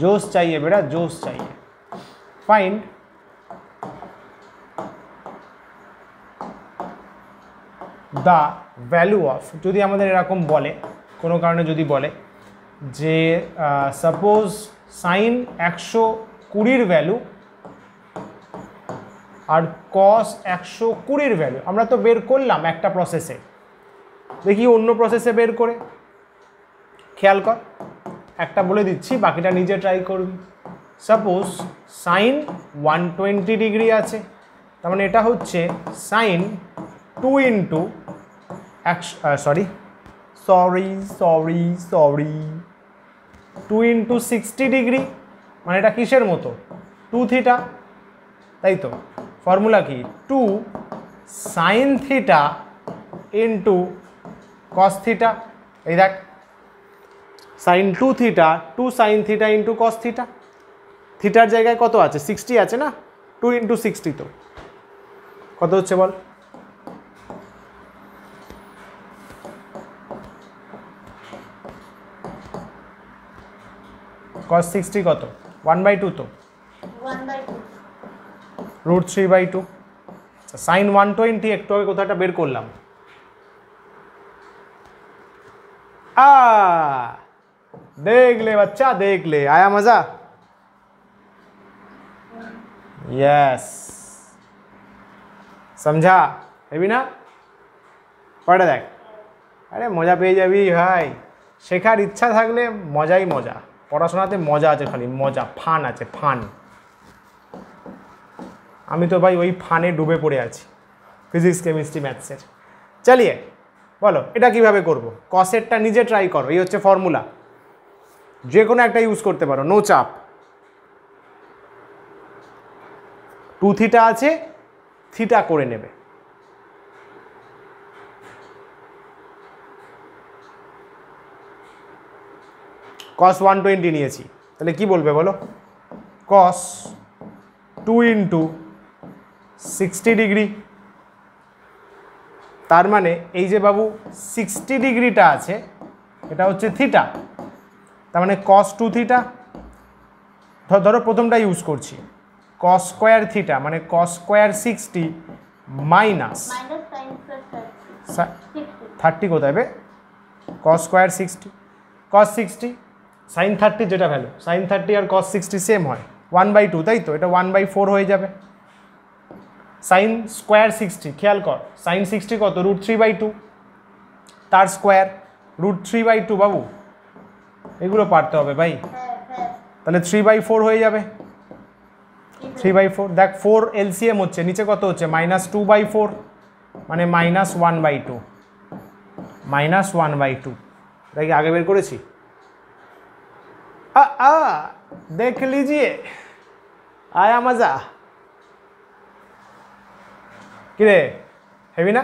जोश चाहिए बेटा, जोश चाहिए। फाइंड দ্য ভ্যালু অফ, যদি আমাদের এরকম বলে, কোনো কারণে যদি বলে যে সাপোজ সাইন 120-র ভ্যালু আর কস 120-র ভ্যালু আমরা তো বের করলাম একটা প্রসেসে, দেখি অন্য প্রসেসে বের করে। খেয়াল কর, একটা বলে দিচ্ছি, বাকিটা নিজে ট্রাই করবি। সাপোজ সাইন 120 ডিগ্রি আছে, তার মানে এটা হচ্ছে sine 2 into sorry 2 into 60 degree, মানে এটা কিসের মতো, 2 থিটা, তাই তো। ফর্মুলা কি, 2 sine theta into cos theta. এই দেখ, sine 2 theta 2 sine theta into cos theta, থিটার জায়গায় কত আছে, 60 আছে না, 2 ইন্টু 60, তো কত হচ্ছে বল? cos 60 কত, 1/2 তো, 1/2 √3/2। সাইন 120 একটু আগে কোথাটা বের করলাম, देख ले बच्चा, देख ले, आया मजा? यस, समझा है ना? पढ़े देख, अरे मजा पे जाबी भाई, শেখার ইচ্ছা থাকলে মজাই মজা, পড়াশোনাতে মজা আছে, খালি মজা, ফান আছে, ফান। আমি তো ভাই ওই ফানে ডুবে পড়ে আছি, ফিজিক্স কেমিস্ট্রি ম্যাথসের। চালিয়ে বলো এটা কিভাবে করব, কসেরটা নিজে ট্রাই করো, এই হচ্ছে ফর্মুলা, যে কোনো একটা ইউজ করতে পারো, নো চাপ। 2 থিটা আছে, থিটা করে নেবে, cos 120 নিয়েছি, তাহলে কি বলবে বলো? cos 2 ইন্টু 60 ডিগ্রি, তার মানে এই যে বাবু 60 ডিগ্রিটা আছে এটা হচ্ছে থিটা, তার মানে cos 2 থিটা। ধরো প্রথমটা ইউজ করছি, cos স্কোয়ার থিটা মানে cos স্কোয়ার 60 মাইনাস 30 কোথায় বে? cos স্কোয়ার 60 cos 60 sin 30 যেটা ভ্যালু, sin 30 আর cos 60 সেম হয় 1/2, তাই তো? এটা 1/4 হয়ে যাবে। sin স্কোয়ার 60, খেয়াল কর sin 60 কত? √3/2, তার স্কোয়ার √3/2 বাবু, এগুলো পারতে হবে ভাই। তাহলে 3/4 হয়ে যাবে, 3/4। দেখ 4 LCM হচ্ছে, নিচে কত হচ্ছে? -2/4 মানে -1/2, -1/2। এটা কি আগে বের করেছি? দেখ লিজিয়ে, আয়া মজা। কিরে হেবি না?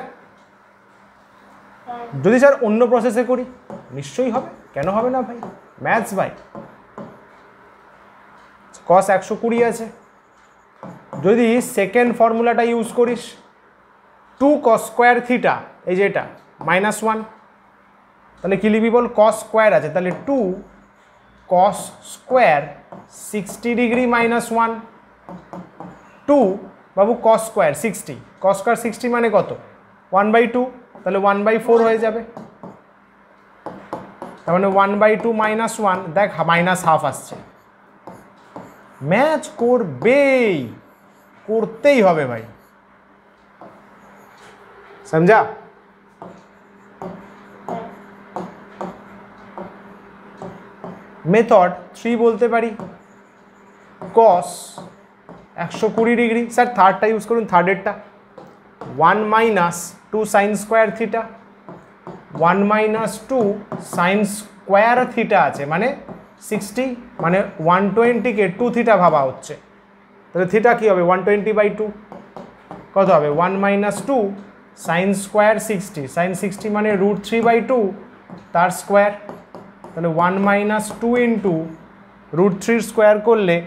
যদি স্যার অন্য প্রসেসে করি নিশ্চয়ই হবে, কেন হবে না ভাই? ম্যাথস ভাই। cos 120 আছে, যদি সেকেন্ড ফর্মুলাটা ইউজ করিস 2 cos স্কোয়ার থিটা, এই যে এটা -1, তাহলে কি লিখবি বল? cos স্কোয়ার আছে, তাহলে 2 cos স্কোয়ার 60 ডিগ্রি -1, 2 বাবু cos স্কোয়ার 60, cos স্কোয়ার 60 মানে কত? 1/2, তাহলে 1/4 হয়ে যাবে, তার মানে 1/2 -1, দেখ -1/2 আসছে। ম্যাচ করবেই, করতেই হবে ভাই, সমঝা? মেথড 3 বলতে পারি, cos 120 ডিগ্রি, স্যার থার্ডটা ইউজ করুন, থার্ডেরটা 1 - 2 sin square theta, 1 - 2 sin square theta আছে মানে 60, মানে 120-কে 2 থিটা ভাবা হচ্ছে, তাহলে থিটা কি হবে? 120/2 কত হবে? 1 - 2 sin স্কোয়ার 60, sin 60 মানে √3/2 তার স্কোয়ার, তাহলে 1 - 2 ইন্টু √3 স্কোয়ার করলে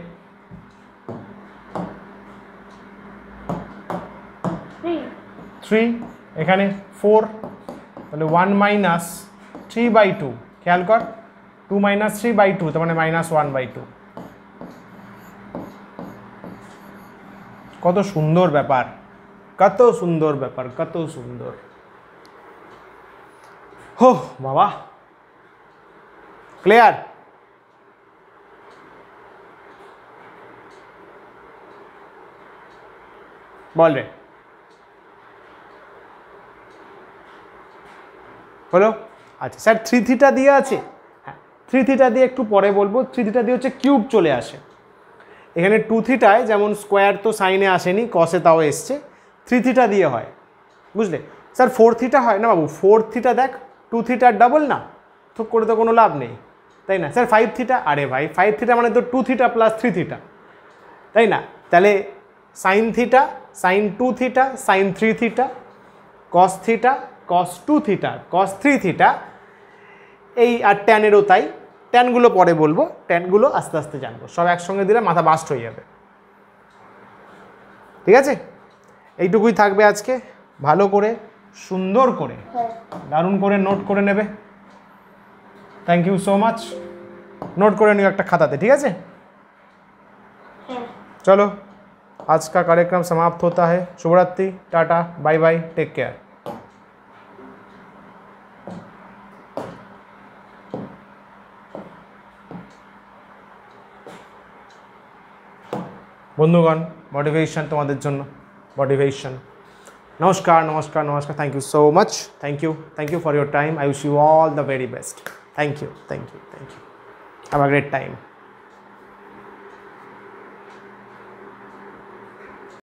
3, এখানে 4, তাহলে 1 - 3/2, খেয়াল কর 2 - 3/2 তার মানে -1/2। কত সুন্দর ব্যাপার, কত সুন্দর ব্যাপার, কত সুন্দর। হো বাবা, ক্লিয়ার? বল রে, হলো? আচ্ছা স্যার 3 থিটা দিয়ে আছে, হ্যাঁ 3 থিটা দিয়ে একটু পরে বলবো। 3 থিটা দিয়ে হচ্ছে কিউব চলে আসে, এখানে 2 থিটায় যেমন স্কোয়ার তো সাইনে আসেনি, কসে তাও এসছে, 3 থিটা দিয়ে হয়, বুঝলে? স্যার 4 থিটা হয় না বাবু, 4 থিটা দেখ 2 থিটার ডাবল না, তো করে তো কোনো লাভ নেই, তাই না? স্যার 5 থিটা, আরে ভাই 5 থিটা মানে তো 2 থিটা প্লাস 3 থিটা, তাই না? তাহলে sine theta, sine 2 theta, sine 3 theta, cos theta, cos 2 theta, cos 3 theta, এই আর ট্যানেরও তাই। ট্যানগুলো পরে বলবো, ট্যানগুলো আস্তে আস্তে জানবো, সব একসঙ্গে দিলে মাথা বাস্ট হয়ে যাবে, ঠিক আছে? এইটুকুই থাকবে আজকে, ভালো করে সুন্দর করে দারুণ করে নোট করে নেবে। Thank you so much, note করে নিও একটা খাতাতে, ঠিক আছে? चलो आज का कार्यक्रम समाप्त होता है। शुभरात्रि, tata, bye bye, take care. বন্ধুগণ মোটিভেশন তোমাদের জন্য, মোটিভেশন। নমস্কার নমস্কার নমস্কার, thank you so much, thank you for your time. I wish you all the very best. Thank you, have a great time.